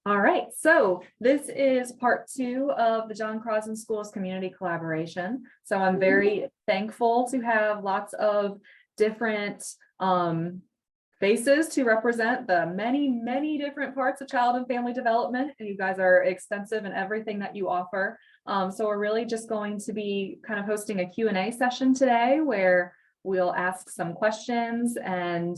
All right, so this is part 2 of the John Crosland Schools Community Collaboration. So I'm very thankful to have lots of different faces to represent the many different parts of child and family development. And you guys are extensive in everything that you offer. So we're really just going to be kind of hosting a Q&A session today where we'll ask some questions, and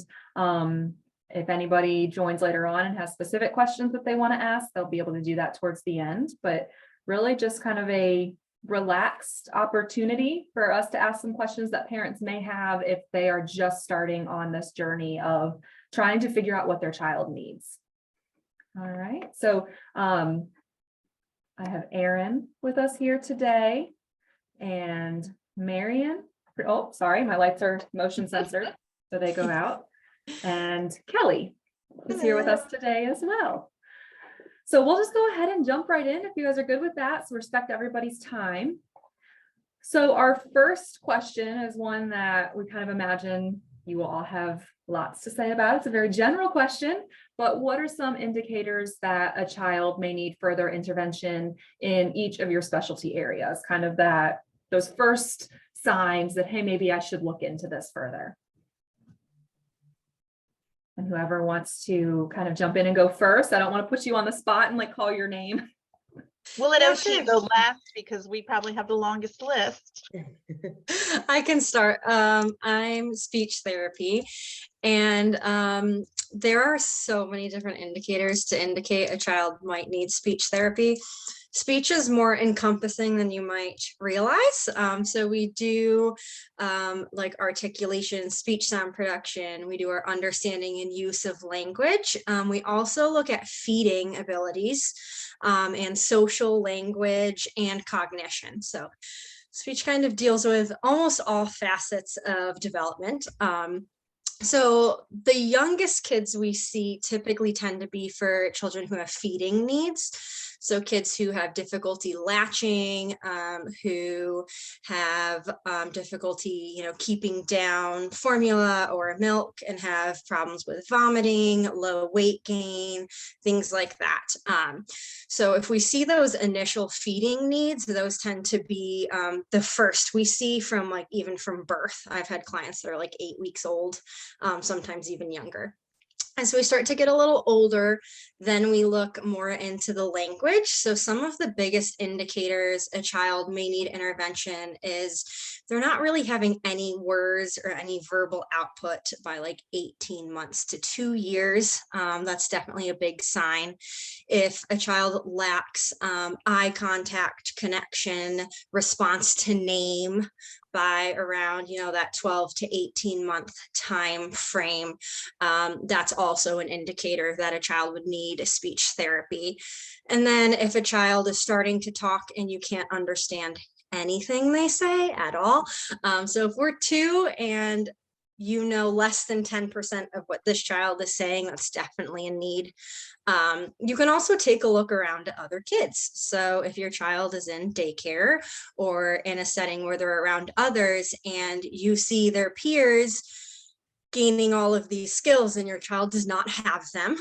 if anybody joins later on and has specific questions that they want to ask, they'll be able to do that towards the end. But really just kind of a relaxed opportunity for us to ask some questions that parents may have if they are just starting on this journey of trying to figure out what their child needs. All right, so I have Erin with us here today, and Marion. Oh, sorry, my lights are motion censored, so they go out. And Kelly is here with us today as well. So we'll just go ahead and jump right in if you guys are good with that. So respect everybody's time. So our first question is one that we kind of imagine you will all have lots to say about. It's a very general question, but what are some indicators that a child may need further intervention in each of your specialty areas? Kind of those first signs that, hey, maybe I should look into this further. And whoever wants to kind of jump in and go first, I don't want to put you on the spot and like call your name. We'll let Oshia go last because we probably have the longest list. I can start. I'm speech therapy, and there are so many different indicators to indicate a child might need speech therapy. Speech is more encompassing than you might realize. So we do like articulation, speech sound production. We do our understanding and use of language. We also look at feeding abilities and social language and cognition. So speech kind of deals with almost all facets of development. So the youngest kids we see typically tend to be for children who have feeding needs. So kids who have difficulty latching, who have difficulty, keeping down formula or milk, and have problems with vomiting, low weight gain, things like that. So if we see those initial feeding needs, those tend to be the first we see from even from birth. I've had clients that are like 8 weeks old, sometimes even younger. As we start to get a little older, then we look more into the language. So some of the biggest indicators a child may need intervention is they're not really having any words or any verbal output by like 18 months to 2 years. That's definitely a big sign. If a child lacks eye contact, connection, response to name, by around that 12 to 18 month time frame, that's also an indicator that a child would need speech therapy. And then if a child is starting to talk and you can't understand anything they say at all, so if we're 2 and less than 10% of what this child is saying, that's definitely a need. You can also take a look around to other kids. So if your child is in daycare or in a setting where they're around others and you see their peers gaining all of these skills and your child does not have them,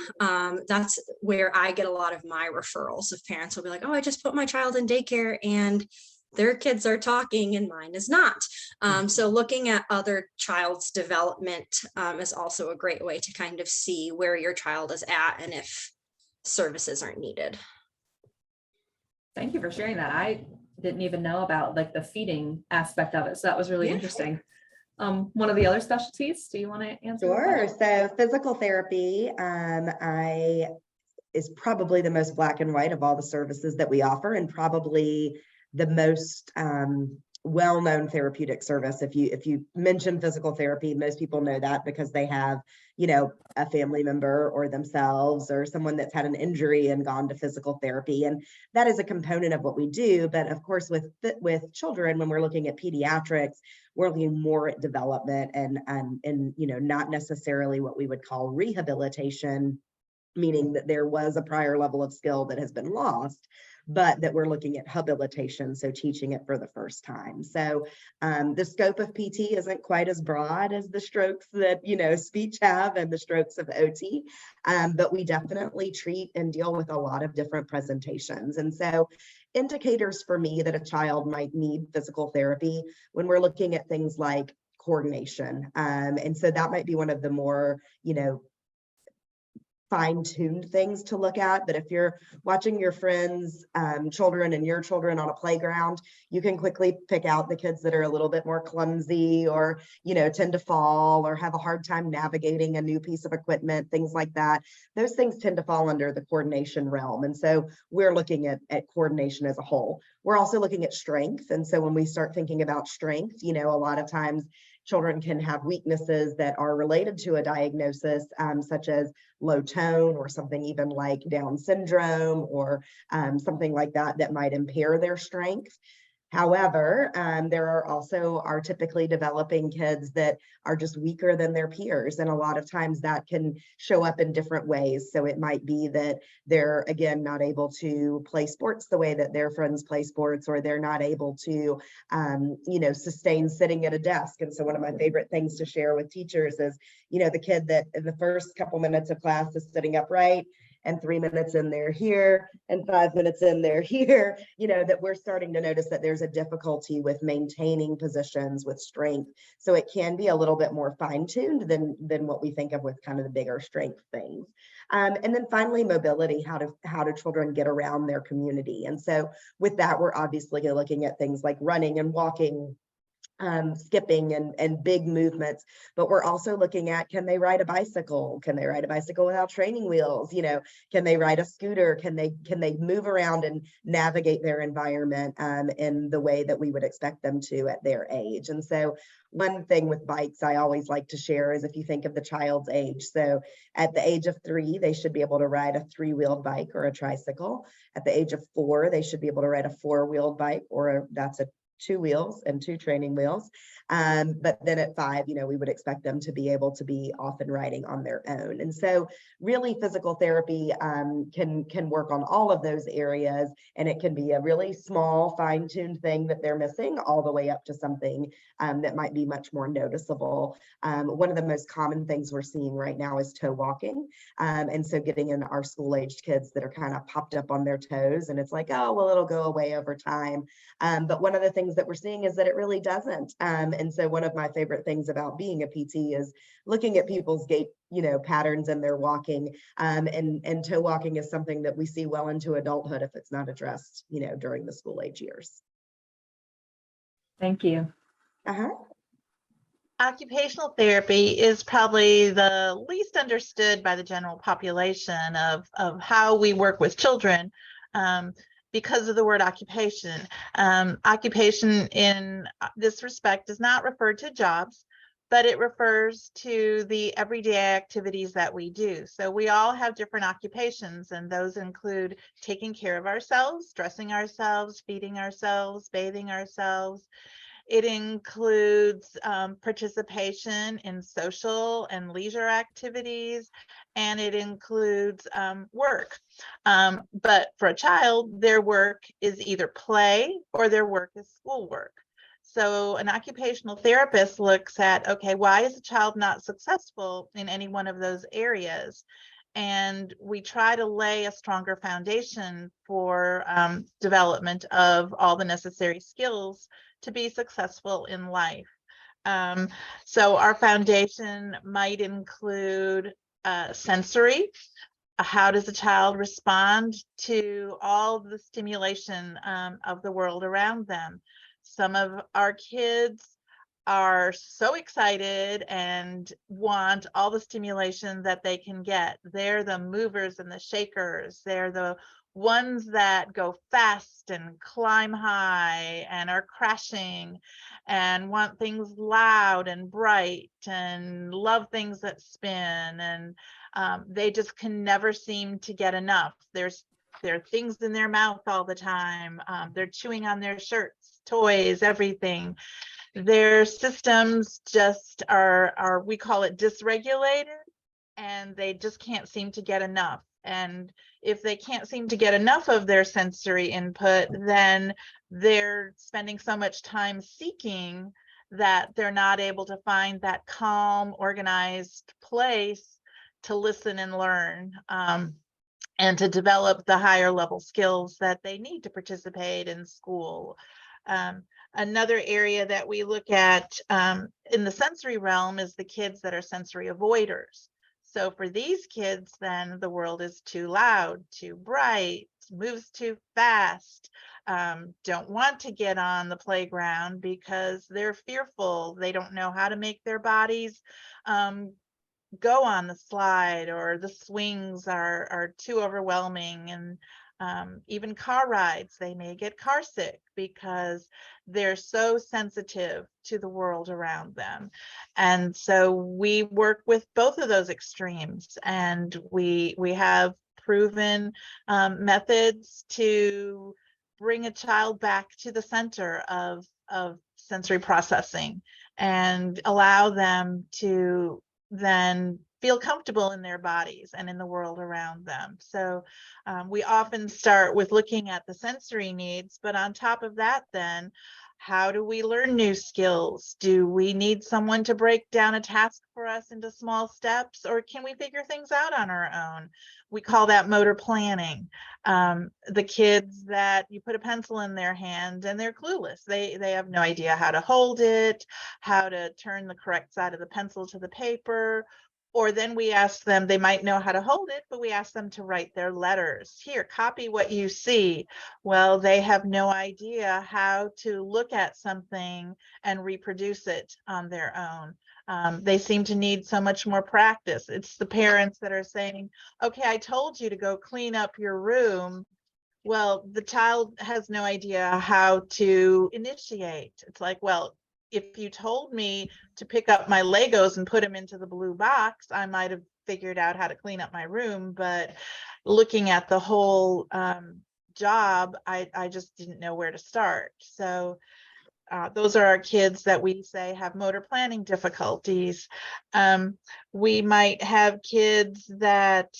that's where I get a lot of my referrals of parents will be like, oh, I just put my child in daycare and their kids are talking and mine is not. So looking at other child's development is also a great way to kind of see where your child is at and if services aren't needed. Thank you for sharing that. I didn't even know about like the feeding aspect of it. So that was really interesting. One of the other specialties, do you want to answer? Sure. So physical therapy is probably the most black and white of all the services that we offer, and probably the most well-known therapeutic service. If you mention physical therapy, most people know that because they have, a family member or themselves or someone that's had an injury and gone to physical therapy. And that is a component of what we do. But of course, with children, when we're looking at pediatrics, we're looking more at development and not necessarily what we would call rehabilitation, meaning that there was a prior level of skill that has been lost. but that we're looking at habilitation, so teaching it for the first time. So the scope of PT isn't quite as broad as the strokes that, speech have and the strokes of OT, but we definitely treat and deal with a lot of different presentations. And so indicators for me that a child might need physical therapy when we're looking at things like coordination. And so that might be one of the more, fine-tuned things to look at. But if you're watching your friends' children and your children on a playground, you can quickly pick out the kids that are a little bit more clumsy or, tend to fall or have a hard time navigating a new piece of equipment, things like that. Those things tend to fall under the coordination realm. And so we're looking at coordination as a whole. We're also looking at strength. And so when we start thinking about strength, a lot of times children can have weaknesses that are related to a diagnosis, such as low tone or something even like Down syndrome or something like that that might impair their strength. However, there are also typically developing kids that are just weaker than their peers. And a lot of times that can show up in different ways. So it might be that they're, again, not able to play sports the way that their friends play sports, or they're not able to, sustain sitting at a desk. And so one of my favorite things to share with teachers is, the kid that in the first couple minutes of class is sitting upright, and 3 minutes in there here, and 5 minutes in there here, that we're starting to notice that there's a difficulty with maintaining positions with strength. So it can be a little bit more fine-tuned than what we think of with kind of the bigger strength things. And then finally, mobility, how do children get around their community? And so with that, we're obviously looking at things like running and walking, skipping and big movements, but we're also looking at, can they ride a bicycle? Can they ride a bicycle without training wheels? Can they ride a scooter? Can they move around and navigate their environment in the way that we would expect them to at their age? And so one thing with bikes I always like to share is, if you think of the child's age, so at the age of 3, they should be able to ride a 3-wheeled bike or a tricycle. At the age of 4, they should be able to ride a 4-wheeled bike, or that's a 2 wheels and 2 training wheels. But then at 5, we would expect them to be able to be off and riding on their own. And so really physical therapy can work on all of those areas, and it can be a really small fine-tuned thing that they're missing, all the way up to something that might be much more noticeable. One of the most common things we're seeing right now is toe walking. And so getting in our school-aged kids that are kind of popped up on their toes, and it's like, oh, well, it'll go away over time. But one of the things that we're seeing is that it really doesn't. And so one of my favorite things about being a PT is looking at people's gait, patterns in their walking. And toe walking is something that we see well into adulthood if it's not addressed, during the school age years. Thank you. Occupational therapy is probably the least understood by the general population of how we work with children. Because of the word occupation. Occupation in this respect does not refer to jobs, but it refers to the everyday activities that we do. So we all have different occupations, and those include taking care of ourselves, dressing ourselves, feeding ourselves, bathing ourselves. It includes participation in social and leisure activities, and it includes work. But for a child, their work is either play or their work is schoolwork. So an occupational therapist looks at, okay, why is a child not successful in any one of those areas? And we try to lay a stronger foundation for development of all the necessary skills to be successful in life. So our foundation might include sensory. How does a child respond to all the stimulation of the world around them? Some of our kids are so excited and want all the stimulation that they can get. They're the movers and the shakers. They're the ones that go fast and climb high and are crashing and want things loud and bright and love things that spin, and they just can never seem to get enough. There are things in their mouth all the time. They're chewing on their shirts, toys, everything. Their systems just are we call it dysregulated, and they just can't seem to get enough. And if they can't seem to get enough of their sensory input, then they're spending so much time seeking that they're not able to find that calm, organized place to listen and learn, and to develop the higher level skills that they need to participate in school. Another area that we look at in the sensory realm is the kids that are sensory avoiders. So for these kids, then the world is too loud, too bright, moves too fast, don't want to get on the playground because they're fearful. They don't know how to make their bodies go on the slide, or the swings are too overwhelming. And even car rides, they may get car sick because they're so sensitive to the world around them. And so we work with both of those extremes, and we have proven methods to bring a child back to the center of sensory processing and allow them to then feel comfortable in their bodies and in the world around them. So we often start with looking at the sensory needs, but on top of that, then how do we learn new skills? Do we need someone to break down a task for us into small steps, or can we figure things out on our own? We call that motor planning. The kids that you put a pencil in their hand and they're clueless. They have no idea how to hold it, how to turn the correct side of the pencil to the paper. Or then we ask them, they might know how to hold it, but we ask them to write their letters. Here, copy what you see. Well, they have no idea how to look at something and reproduce it on their own. They seem to need so much more practice. It's the parents that are saying, okay, I told you to go clean up your room. Well, the child has no idea how to initiate. It's like, well, if you told me to pick up my Legos and put them into the blue box, I might have figured out how to clean up my room. But looking at the whole job, I just didn't know where to start. So those are our kids that we say have motor planning difficulties. We might have kids that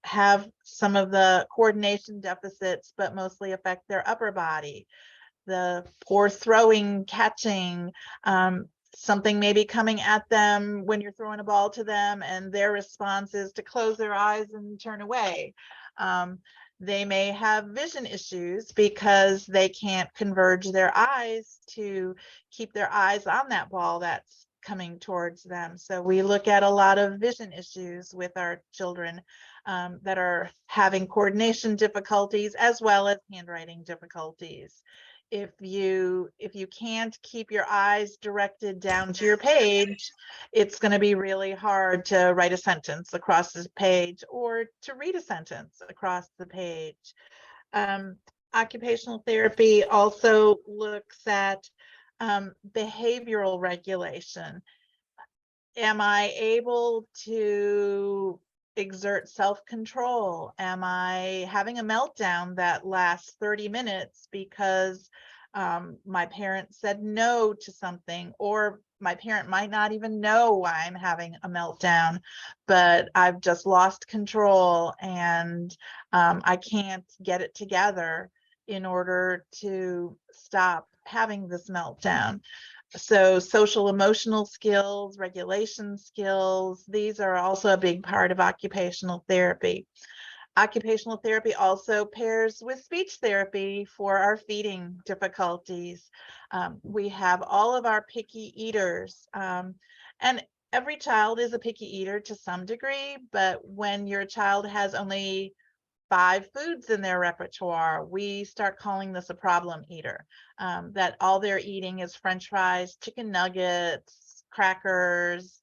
have some of the coordination deficits, but mostly affect their upper body. The poor throwing, catching, something maybe coming at them when you're throwing a ball to them, and their response is to close their eyes and turn away. They may have vision issues because they can't converge their eyes to keep their eyes on that ball that's coming towards them. So we look at a lot of vision issues with our children that are having coordination difficulties as well as handwriting difficulties. If you can't keep your eyes directed down to your page, it's going to be really hard to write a sentence across the page or to read a sentence across the page. Occupational therapy also looks at behavioral regulation. Am I able to exert self-control? Am I having a meltdown that lasts 30 minutes because my parent said no to something, or my parent might not even know why I'm having a meltdown, but I've just lost control and I can't get it together in order to stop having this meltdown. So social emotional skills, regulation skills, these are also a big part of occupational therapy. Occupational therapy also pairs with speech therapy for our feeding difficulties. We have all of our picky eaters, and every child is a picky eater to some degree, but when your child has only 5 foods in their repertoire, we start calling this a problem eater, that all they're eating is French fries, chicken nuggets, crackers,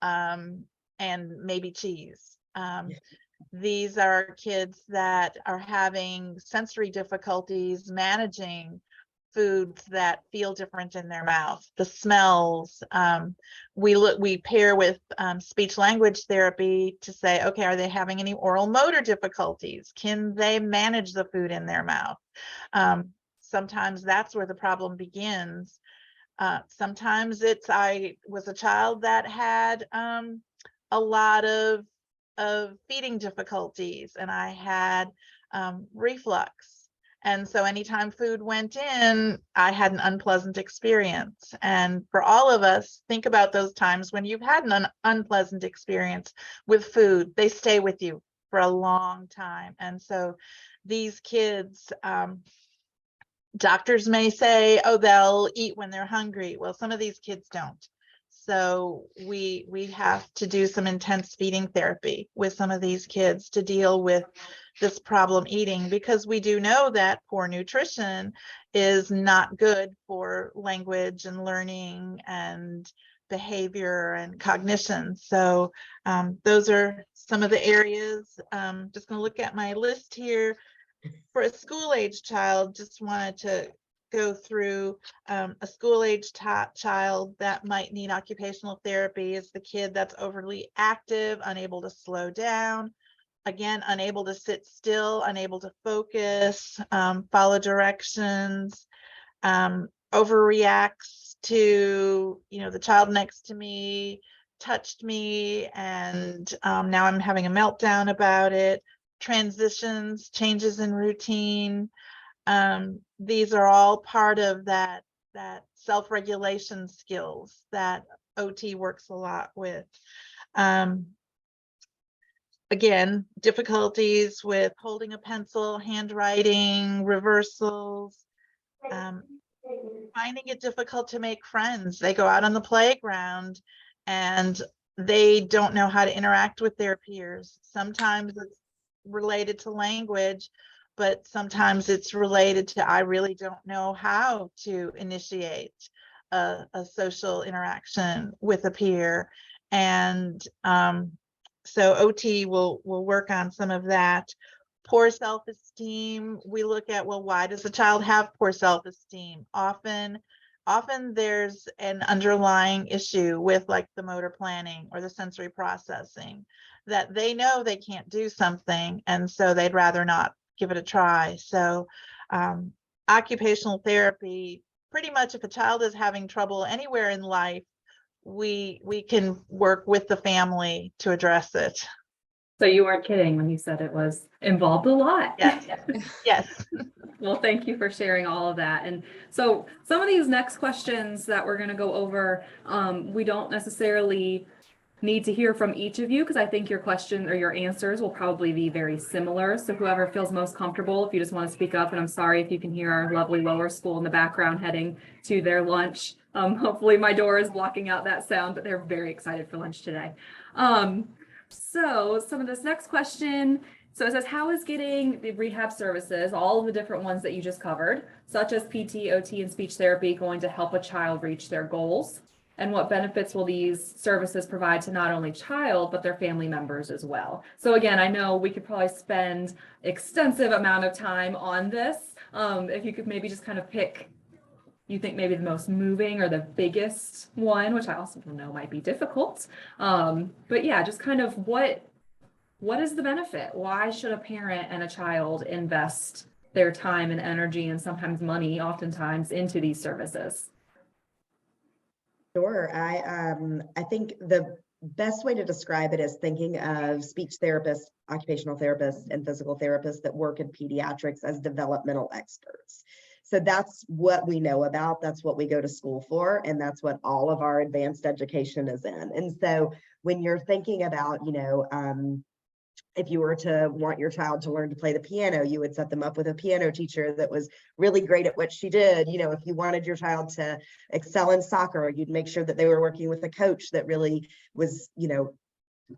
and maybe cheese. These are kids that are having sensory difficulties managing foods that feel different in their mouth, the smells. We pair with speech language therapy to say, okay, are they having any oral motor difficulties? Can they manage the food in their mouth? Sometimes that's where the problem begins. Sometimes I was a child that had a lot of of feeding difficulties, and I had reflux. And so anytime food went in, I had an unpleasant experience. And for all of us, think about those times when you've had an unpleasant experience with food. They stay with you for a long time. And so these kids, doctors may say, oh, they'll eat when they're hungry. Well, some of these kids don't. So we have to do some intense feeding therapy with some of these kids to deal with this problem eating, because we do know that poor nutrition is not good for language and learning and behavior and cognition. So those are some of the areas. Just going to look at my list here. For a school age child, just wanted to go through a school age child that might need occupational therapy is the kid that's overly active, unable to slow down, again, unable to sit still, unable to focus, follow directions, overreacts to, the child next to me touched me and now I'm having a meltdown about it. Transitions, changes in routine. These are all part of that self-regulation skills that OT works a lot with. Again, difficulties with holding a pencil, handwriting, reversals, finding it difficult to make friends. They go out on the playground and they don't know how to interact with their peers. Sometimes it's related to language, but sometimes it's related to I really don't know how to initiate a social interaction with a peer. And so OT will work on some of that. Poor self-esteem, we look at, well, why does the child have poor self-esteem? Often there's an underlying issue with like the motor planning or the sensory processing, that they know they can't do something and so they'd rather not give it a try. So occupational therapy, pretty much if a child is having trouble anywhere in life, we can work with the family to address it. So you weren't kidding when you said it was involved a lot. Yes. Yes. Well, thank you for sharing all of that. And so some of these next questions that we're going to go over, we don't necessarily need to hear from each of you because I think your question or your answers will probably be very similar. So whoever feels most comfortable, if you just want to speak up, and I'm sorry if you can hear our lovely lower school in the background heading to their lunch. Hopefully my door is blocking out that sound, but they're very excited for lunch today. So some of this next question, so it says, how is getting the rehab services, all of the different ones that you just covered, such as PT, OT, and speech therapy, going to help a child reach their goals? And what benefits will these services provide to not only child, but their family members as well? So again, I know we could probably spend extensive amount of time on this. If you could maybe just kind of pick, you think maybe the most moving or the biggest one, which I also know might be difficult. But yeah, just kind of what is the benefit? Why should a parent and a child invest their time and energy and sometimes money, oftentimes, into these services? Sure. I think the best way to describe it is thinking of speech therapists, occupational therapists, and physical therapists that work in pediatrics as developmental experts. So that's what we know about. That's what we go to school for. And that's what all of our advanced education is in. And so when you're thinking about, if you were to want your child to learn to play the piano, you would set them up with a piano teacher that was really great at what she did. If you wanted your child to excel in soccer, you'd make sure that they were working with a coach that really was,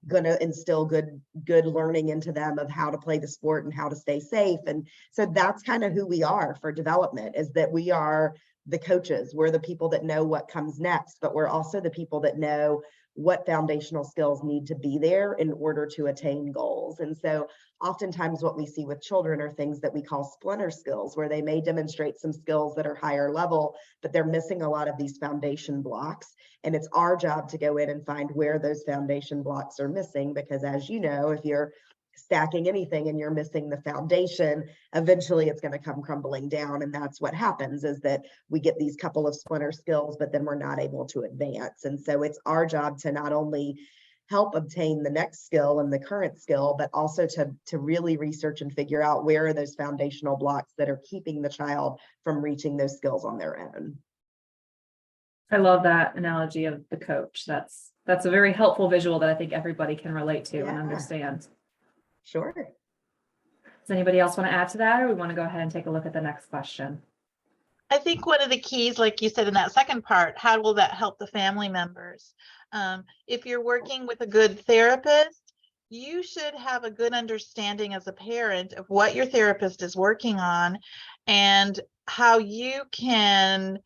going to instill good learning into them of how to play the sport and how to stay safe. And so that's kind of who we are for development, is that we are the coaches. We're the people that know what comes next, but we're also the people that know what foundational skills need to be there in order to attain goals. And so oftentimes what we see with children are things that we call splinter skills, where they may demonstrate some skills that are higher level, but they're missing a lot of these foundation blocks. And it's our job to go in and find where those foundation blocks are missing, because as you know, if you're stacking anything and you're missing the foundation, eventually it's going to come crumbling down. And that's what happens, is that we get these couple of splinter skills, but then we're not able to advance. And so it's our job to not only help obtain the next skill and the current skill, but also to really research and figure out where are those foundational blocks that are keeping the child from reaching those skills on their own. I love that analogy of the coach. That's a very helpful visual that I think everybody can relate to and Yeah. understand. Sure. Does anybody else want to add to that, or we want to go ahead and take a look at the next question? I think one of the keys, like you said in that second part, how will that help the family members? If you're working with a good therapist, you should have a good understanding as a parent of what your therapist is working on and how you can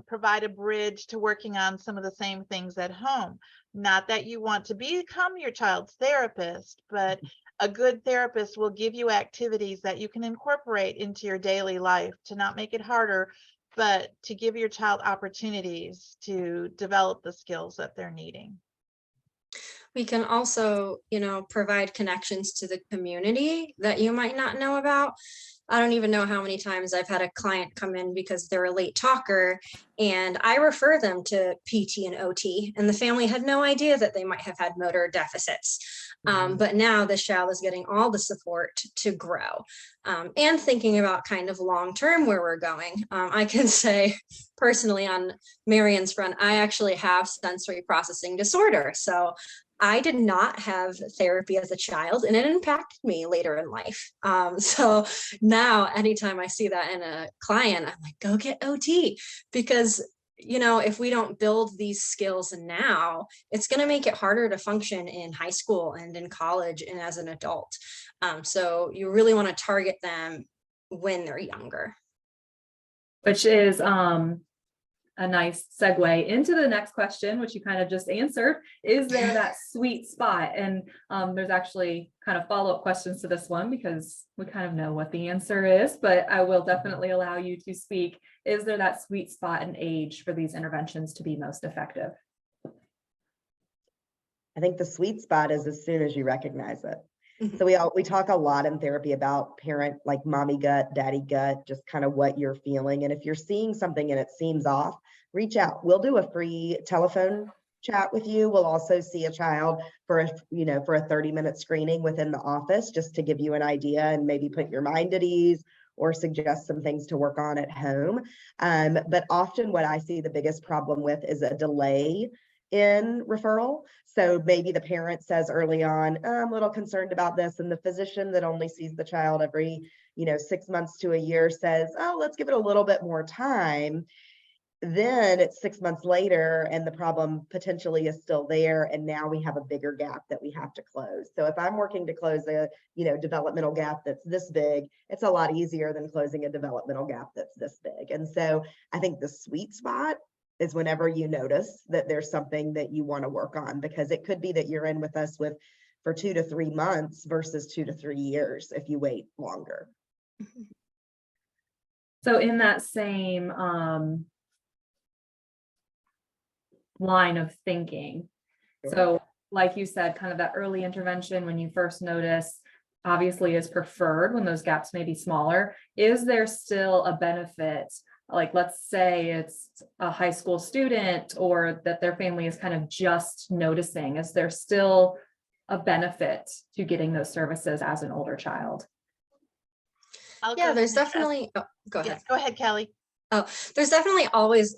provide a bridge to working on some of the same things at home. Not that you want to become your child's therapist, but a good therapist will give you activities that you can incorporate into your daily life to not make it harder, but to give your child opportunities to develop the skills that they're needing. We can also, provide connections to the community that you might not know about. I don't even know how many times I've had a client come in because they're a late talker and I refer them to PT and OT, and the family had no idea that they might have had motor deficits. But now this child is getting all the support to grow, and thinking about kind of long-term where we're going. I can say personally on Marion's front, I actually have sensory processing disorder. So I did not have therapy as a child, and it impacted me later in life. So now anytime I see that in a client, I'm like, go get OT, because if we don't build these skills now, it's going to make it harder to function in high school and in college and as an adult. So you really want to target them when they're younger. Which is a nice segue into the next question, which you kind of just answered. Is there that sweet spot? And there's actually kind of follow-up questions to this one because we kind of know what the answer is, but I will definitely allow you to speak. Is there that sweet spot in age for these interventions to be most effective? I think the sweet spot is as soon as you recognize it. So we talk a lot in therapy about parent, like mommy gut, daddy gut, just kind of what you're feeling. And if you're seeing something and it seems off, reach out. We'll do a free telephone chat with you. We'll also see a child for a 30-minute screening within the office, just to give you an idea and maybe put your mind at ease or suggest some things to work on at home. But often what I see the biggest problem with is a delay in referral. So maybe the parent says early on, I'm a little concerned about this. And the physician that only sees the child every, 6 months to a year says, oh, let's give it a little bit more time. Then it's 6 months later and the problem potentially is still there. And now we have a bigger gap that we have to close. So if I'm working to close a, developmental gap that's this big, it's a lot easier than closing a developmental gap that's this big. And so I think the sweet spot is whenever you notice that there's something that you want to work on, because it could be that you're in with us for 2 to 3 months versus 2 to 3 years if you wait longer. So in that same line of thinking, so like you said, kind of that early intervention when you first notice obviously is preferred when those gaps may be smaller. Is there still a benefit? Like, let's say it's a high school student or that their family is kind of just noticing. Is there still a benefit to getting those services as an older child? Yeah, there's definitely, go ahead. Yes, go ahead, Kelly. Oh, there's definitely always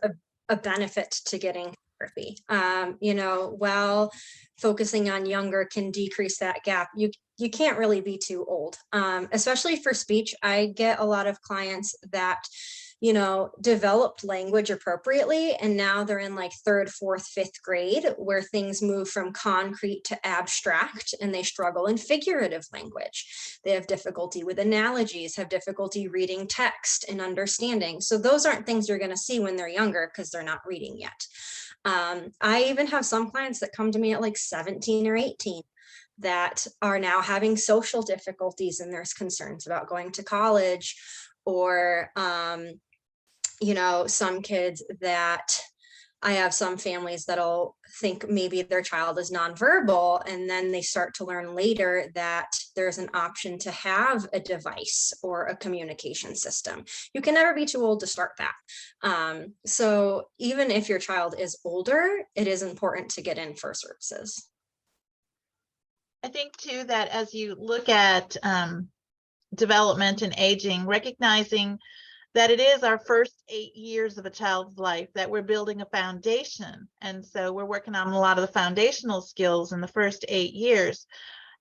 a benefit to getting therapy. While focusing on younger can decrease that gap, you can't really be too old, especially for speech. I get a lot of clients that developed language appropriately, and now they're in like 3rd, 4th, 5th grade, where things move from concrete to abstract, and they struggle in figurative language. They have difficulty with analogies, have difficulty reading text and understanding. So those aren't things you're going to see when they're younger because they're not reading yet. I even have some clients that come to me at like 17 or 18 that are now having social difficulties, and there's concerns about going to college, or some kids that I have some families that'll think maybe their child is nonverbal, and then they start to learn later that there's an option to have a device or a communication system. You can never be too old to start that. So even if your child is older, it is important to get in for services. I think too that as you look at development and aging, recognizing that it is our first 8 years of a child's life, that we're building a foundation. And so we're working on a lot of the foundational skills in the first 8 years.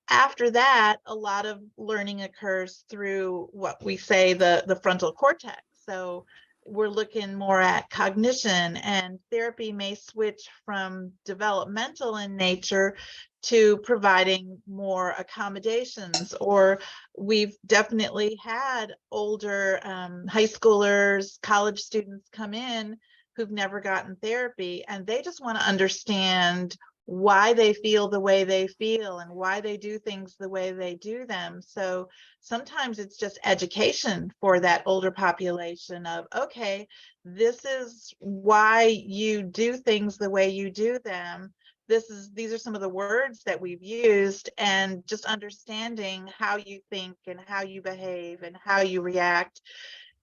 After that, a lot of learning occurs through what we say the frontal cortex. So we're looking more at cognition, and therapy may switch from developmental in nature to providing more accommodations. Or we've definitely had older high schoolers, college students come in who've never gotten therapy, and they just want to understand why they feel the way they feel and why they do things the way they do them. So sometimes it's just education for that older population of, okay, this is why you do things the way you do them. These are some of the words that we've used, and just understanding how you think and how you behave and how you react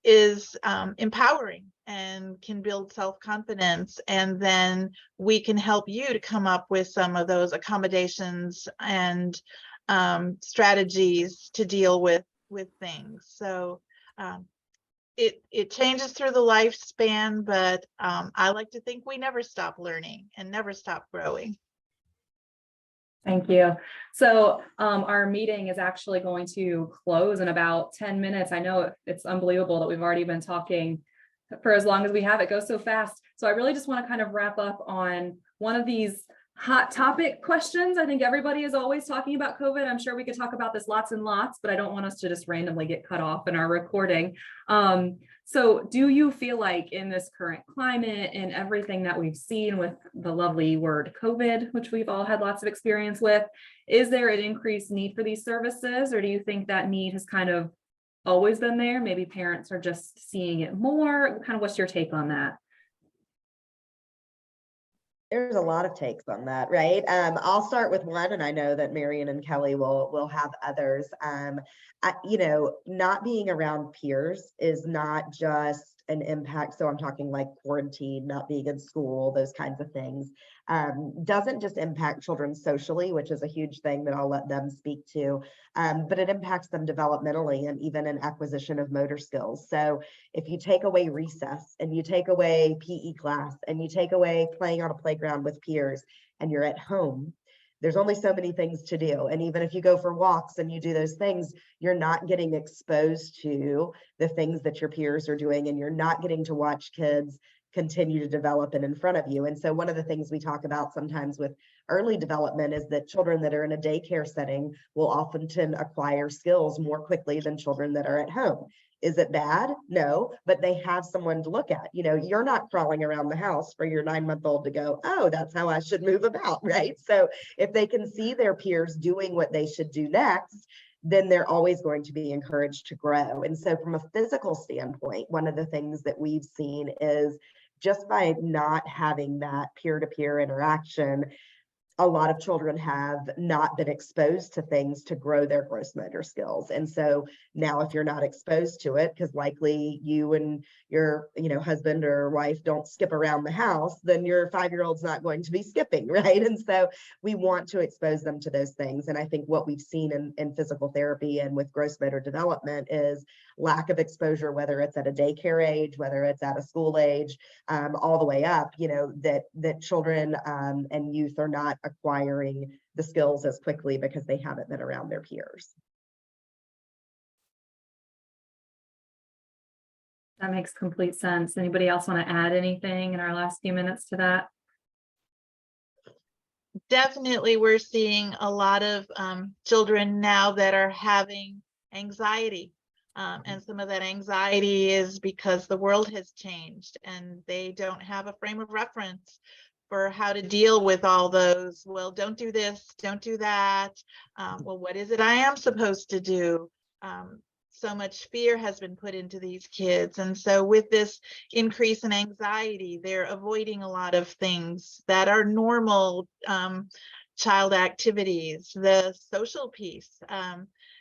is empowering and can build self-confidence. And then we can help you to come up with some of those accommodations and strategies to deal with things. So it changes through the lifespan, but I like to think we never stop learning and never stop growing. Thank you. So our meeting is actually going to close in about 10 minutes. I know it's unbelievable that we've already been talking for as long as we have. It goes so fast. So I really just want to kind of wrap up on one of these hot topic questions. I think everybody is always talking about COVID. I'm sure we could talk about this lots and lots, but I don't want us to just randomly get cut off in our recording. So do you feel like in this current climate and everything that we've seen with the lovely word COVID, which we've all had lots of experience with, is there an increased need for these services? Or do you think that need has kind of always been there? Maybe parents are just seeing it more. Kind of what's your take on that? There's a lot of takes on that, right? I'll start with one, and I know that Marion and Kelly will have others. Not being around peers is not just an impact. So I'm talking like quarantine, not being in school, those kinds of things. Doesn't just impact children socially, which is a huge thing that I'll let them speak to, but it impacts them developmentally and even in acquisition of motor skills. So if you take away recess and you take away PE class and you take away playing on a playground with peers and you're at home, there's only so many things to do. And even if you go for walks and you do those things, you're not getting exposed to the things that your peers are doing, and you're not getting to watch kids continue to develop and in front of you. And so one of the things we talk about sometimes with early development is that children that are in a daycare setting will often acquire skills more quickly than children that are at home. Is it bad? No, but they have someone to look at. You're not crawling around the house for your 9-month-old to go, oh, that's how I should move about, right? So if they can see their peers doing what they should do next, then they're always going to be encouraged to grow. And so from a physical standpoint, one of the things that we've seen is just by not having that peer-to-peer interaction, a lot of children have not been exposed to things to grow their gross motor skills. And so now if you're not exposed to it, because likely you and your husband or wife don't skip around the house, then your 5-year-old's not going to be skipping, right? And so we want to expose them to those things. And I think what we've seen in physical therapy and with gross motor development is lack of exposure, whether it's at a daycare age, whether it's at a school age, all the way up, that children and youth are not acquiring the skills as quickly because they haven't been around their peers. That makes complete sense. Anybody else want to add anything in our last few minutes to that? Definitely, we're seeing a lot of children now that are having anxiety. And some of that anxiety is because the world has changed and they don't have a frame of reference for how to deal with all those. Well, don't do this, don't do that. Well, what is it I am supposed to do? So much fear has been put into these kids. And so with this increase in anxiety, they're avoiding a lot of things that are normal child activities. The social piece,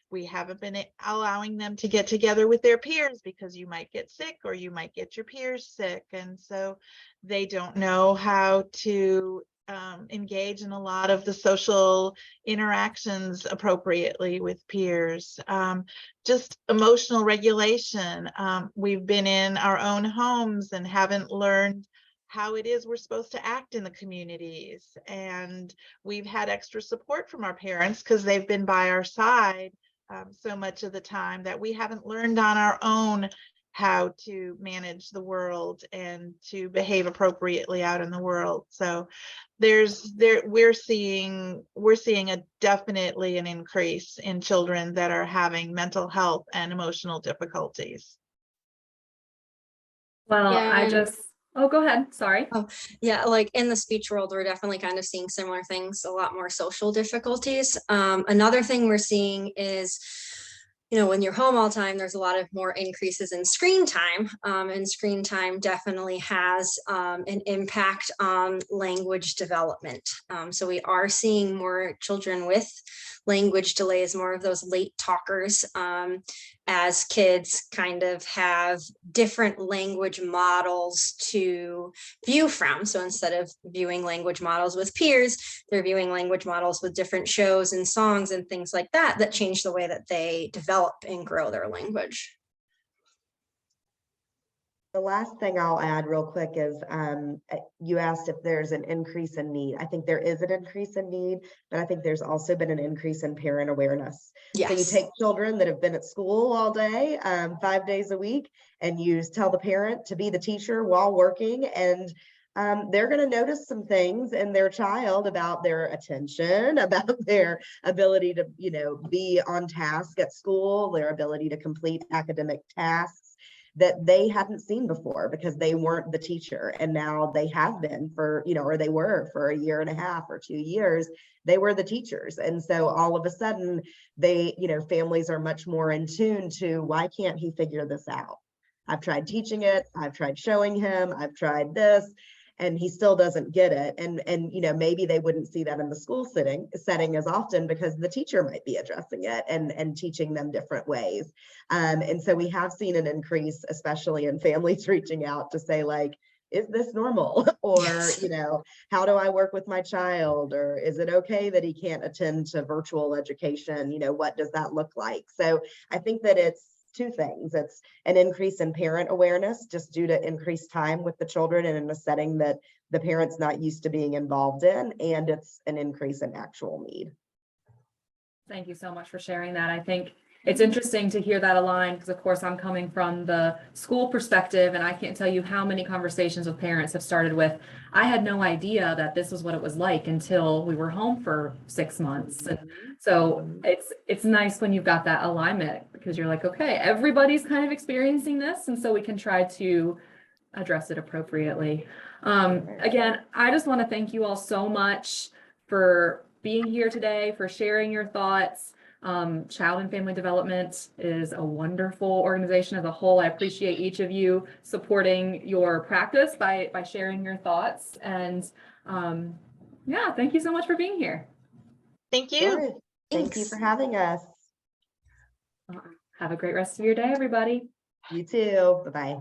we haven't been allowing them to get together with their peers because you might get sick or you might get your peers sick. And so they don't know how to engage in a lot of the social interactions appropriately with peers. Just emotional regulation. We've been in our own homes and haven't learned how it is we're supposed to act in the communities. And we've had extra support from our parents because they've been by our side so much of the time that we haven't learned on our own how to manage the world and to behave appropriately out in the world. So we're seeing definitely an increase in children that are having mental health and emotional difficulties. Well, Yeah. oh, go ahead. Sorry. Yeah, like in the speech world, we're definitely kind of seeing similar things, a lot more social difficulties. Another thing we're seeing is, when you're home all the time, there's a lot of more increases in screen time. And screen time definitely has an impact on language development. So we are seeing more children with language delays, more of those late talkers, as kids kind of have different language models to view from. So instead of viewing language models with peers, they're viewing language models with different shows and songs and things like that, that change the way that they develop and grow their language. The last thing I'll add real quick is you asked if there's an increase in need. I think there is an increase in need, but I think there's also been an increase in parent awareness. Yes. So you take children that have been at school all day, 5 days a week, and you tell the parent to be the teacher while working, and they're going to notice some things in their child about their attention, about their ability to, be on task at school, their ability to complete academic tasks that they hadn't seen before because they weren't the teacher. And now they have been for, or they were for a year and a half or 2 years, they were the teachers. And so all of a sudden they, families are much more in tune to, why can't he figure this out? I've tried teaching it. I've tried showing him, I've tried this, and he still doesn't get it. And maybe they wouldn't see that in the school setting as often because the teacher might be addressing it and teaching them different ways. And so we have seen an increase, especially in families reaching out to say, like, is this normal? Or, Yes. How do I work with my child? Or is it okay that he can't attend to virtual education? What does that look like? So I think that it's two things. It's an increase in parent awareness just due to increased time with the children and in a setting that the parent's not used to being involved in, and it's an increase in actual need. Thank you so much for sharing that. I think it's interesting to hear that align because, of course, I'm coming from the school perspective, and I can't tell you how many conversations with parents have started with, I had no idea that this was what it was like until we were home for 6 months. And so it's nice when you've got that alignment because you're like, okay, everybody's kind of experiencing this, and so we can try to address it appropriately. Again, I just want to thank you all so much for being here today, for sharing your thoughts. Child and Family Development is a wonderful organization as a whole. I appreciate each of you supporting your practice by sharing your thoughts. And yeah, thank you so much for being here. Thank you. Sure. Thank you Thanks. for having us. Have a great rest of your day, everybody. You too. Bye-bye.